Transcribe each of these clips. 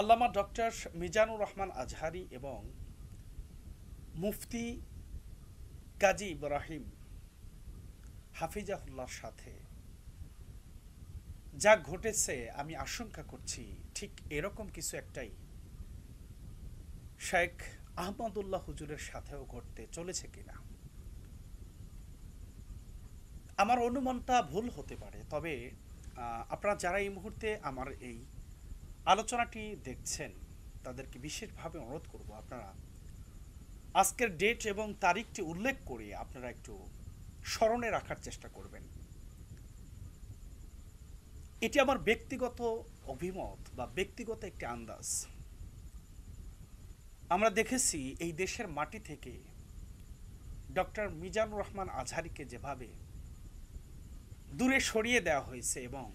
আল্লামা doctor Mizanur Rahman Azhari এবং মুফতি কাজী ইব্রাহিম হাফিজাহুল্লাহর সাথে যা ঘটেছে আমি আশঙ্কা করছি ঠিক এরকম কিছু একটাই শেখ আহমদুল্লাহ হুজুরের সাথেও ঘটতে চলেছে কিনা। আমার অনুমানটা ভুল হতে পারে, তবে আপনারা যারা এই মুহূর্তে আমার এই আলোচনাটি দেখছেন তাদেরকে বিশেষভাবে অনুরোধ করব, আপনারা আজকের ডেট এবং তারিখটি উল্লেখ করে আপনারা একটু স্মরণে রাখার চেষ্টা করবেন। এটি আমার ব্যক্তিগত অভিমত বা ব্যক্তিগত একটি আন্দাজ। আমরা দেখেছি এই দেশের মাটি থেকে ডক্টর মিজানুর রহমান আজহারিকে যেভাবে দূরে সরিয়ে দেওয়া হয়েছে এবং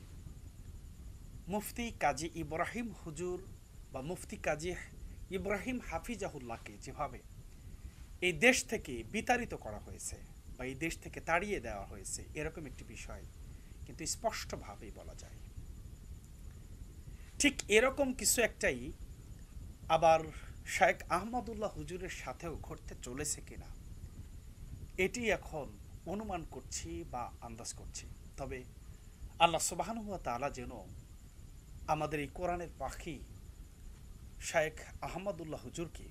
মুফতি কাজী ইব্রাহিম হুজুর বা মুফতি কাজী ইব্রাহিম হাফিজাহুল্লাহকে যেভাবে এই দেশ থেকে বিতাড়িত করা হয়েছে বা এই দেশ থেকে তাড়িয়ে দেওয়া হয়েছে, এরকম একটি বিষয় কিন্তু স্পষ্টভাবেই বলা যায়। ঠিক এরকম কিছু একটাই আবার শেখ আহমদুল্লাহ হুজুরের সাথেও ঘটতে চলেছে কিনা, এটি এখন অনুমান করছি বা আন্দাজ করছি। তবে আল্লাহ সুবহানাহু ওয়া তাআলা যেন আমাদের এই কোরআনের পাখি শেখ আহমদুল্লাহ হুজুরকে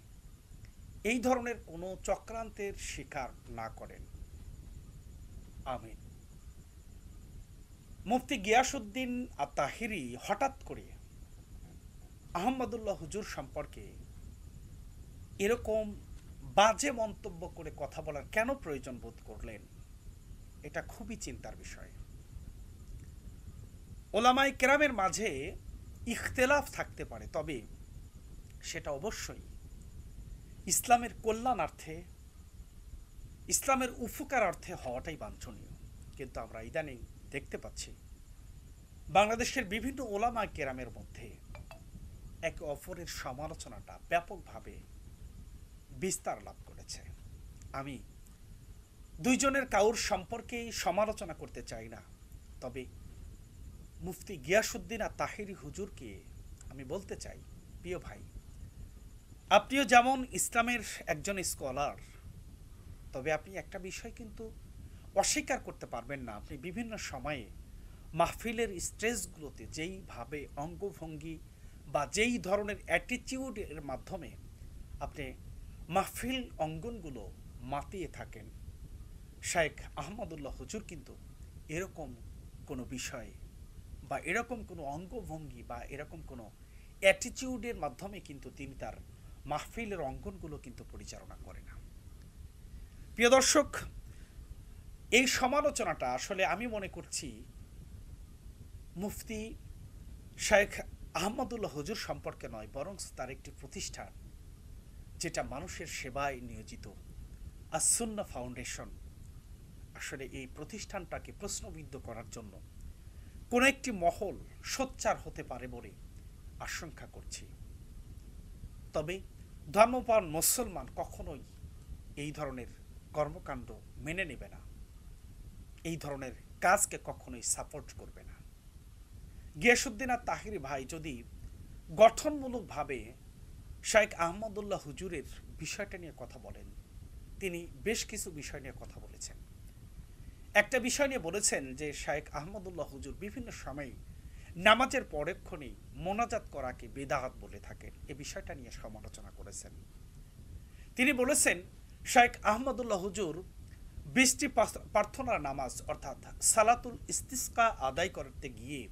এই ধরনের কোনো চক্রান্তের শিকার না করেন, আমিন। মুফতি গিয়াসউদ্দিন আত-তাহিরি হঠাৎ করে আহমদুল্লাহ হুজুর সম্পর্কে এরকম বাজে মন্তব্য করে কথা বলার কেন প্রয়োজন বোধ করলেন, এটা খুবই চিন্তার বিষয়। ওলামায়ে কেরামের মাঝে ইখতিলাফ থাকতে পারে, তবে সেটা অবশ্যই ইসলামের কল্যাণার্থে, ইসলামের উপকারার্থে হওয়াটাই বাঞ্ছনীয়। কিন্তু আমরা ইদানিং দেখতে পাচ্ছি বাংলাদেশের বিভিন্ন ওলামায়ে কেরামের মধ্যে একে অপরের সমালোচনাটা ব্যাপকভাবে বিস্তার লাভ করেছে। আমি দুইজনের কাউর সম্পর্কেই সমালোচনা করতে চাই না, তবে মুফতি গিয়াসউদ্দিন আত-তাহিরি হুজুরকে আমি বলতে চাই, প্রিয় ভাই, আপনিও যেমন ইসলামের একজন স্কলার, তবে আপনি একটা বিষয় কিন্তু অস্বীকার করতে পারবেন না, আপনি বিভিন্ন সময়ে মাহফিলের স্টেজগুলোতে যেইভাবে অঙ্গভঙ্গি বা যেই ধরনের অ্যাটিটিউডের মাধ্যমে আপনি মাহফিল অঙ্গনগুলো মাতিয়ে থাকেন, শেখ আহমদুল্লাহ হুজুর কিন্তু এরকম কোনো বিষয় বা এরকম কোনো অঙ্গভঙ্গি বা এরকম কোনো অ্যাটিটিউডের মাধ্যমে কিন্তু তিনি তার মাহফিলের অঙ্গনগুলো কিন্তু পরিচালনা করে না। প্রিয় দর্শক, এই সমালোচনাটা আসলে আমি মনে করছি মুফতি শেখ আহমদুল্লাহ হুজুর সম্পর্কে নয়, বরং তার একটি প্রতিষ্ঠান যেটা মানুষের সেবায় নিয়োজিত, আস-সুন্নাহ ফাউন্ডেশন, আসলে এই প্রতিষ্ঠানটাকে প্রশ্নবিদ্ধ করার জন্য কোনো একটি মহল সোচ্চার হতে পারে বলে আশঙ্কা করছি। তবে ধর্মপ্রাণ মুসলমান কখনোই এই ধরনের কর্মকাণ্ড মেনে নেবে না, এই ধরনের কাজকে কখনোই সাপোর্ট করবে না। গিয়াসউদ্দিন আত-তাহিরি ভাই যদি গঠনমূলকভাবে শেখ আহমদুল্লাহ হুজুরের বিষয়টা নিয়ে কথা বলেন, তিনি বেশ কিছু বিষয় নিয়ে কথা বলেছেন। একটা বিষয় নিয়ে বলেছেন যে শেখ আহমদুল্লাহ হুজুর বিভিন্ন সময় নামাজের পরেক্ষণেই মোনাজাত করাকে বিদআত বলে থাকেন, এ বিষয়টা নিয়ে সমালোচনা করেছেন। তিনি বলেছেন শেখ আহমদুল্লাহ হুজুর বৃষ্টি প্রার্থনার নামাজ অর্থাৎ সালাতুল ইস্তিসকা আদায় করতে গিয়ে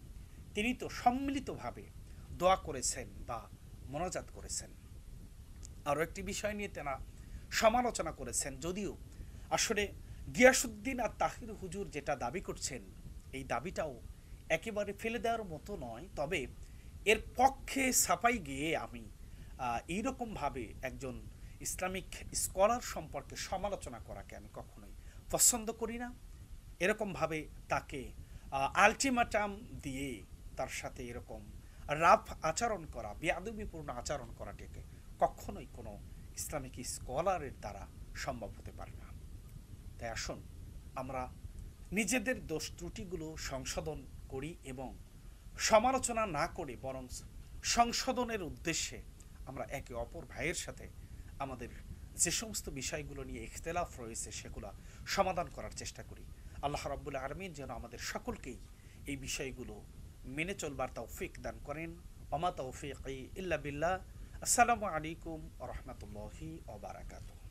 তিনি তো সম্মিলিতভাবে দোয়া করেছেন বা মোনাজাত করেছেন। আরও একটি বিষয় নিয়ে তেনা সমালোচনা করেছেন, যদিও আসলে গিয়াসউদ্দিন আত-তাহিরি হুজুর যেটা দাবি করছেন এই দাবিটাও একেবারে ফেলে দেওয়ার মতো নয়, তবে এর পক্ষে সাফাই গিয়ে আমি এইরকমভাবে একজন ইসলামিক স্কলার সম্পর্কে সমালোচনা করাকে আমি কখনোই পছন্দ করি না। এরকমভাবে তাকে আলটিমেটাম দিয়ে তার সাথে এরকম রাফ আচরণ করা, বেয়াদবিপূর্ণ আচরণ করাটিকে কখনোই কোনো ইসলামিক স্কলারের দ্বারা সম্ভব হতে পারে না। তাই আসুন আমরা নিজেদের দোষ ত্রুটিগুলো সংশোধন করি এবং সমালোচনা না করে বরং সংশোধনের উদ্দেশ্যে আমরা একে অপর ভাইয়ের সাথে আমাদের যে সমস্ত বিষয়গুলো নিয়ে ইখতিলাফ রয়েছে সেগুলো সমাধান করার চেষ্টা করি। আল্লাহ রাব্বুল আলামিন যেন আমাদের সকলকেই এই বিষয়গুলো মেনে চলবার তৌফিক দান করেন। ওমা তৌফিকি ইল্লা বিল্লাহ। আসসালামু আলাইকুম ওয়া রাহমাতুল্লাহি ওয়া বারাকাতুহু।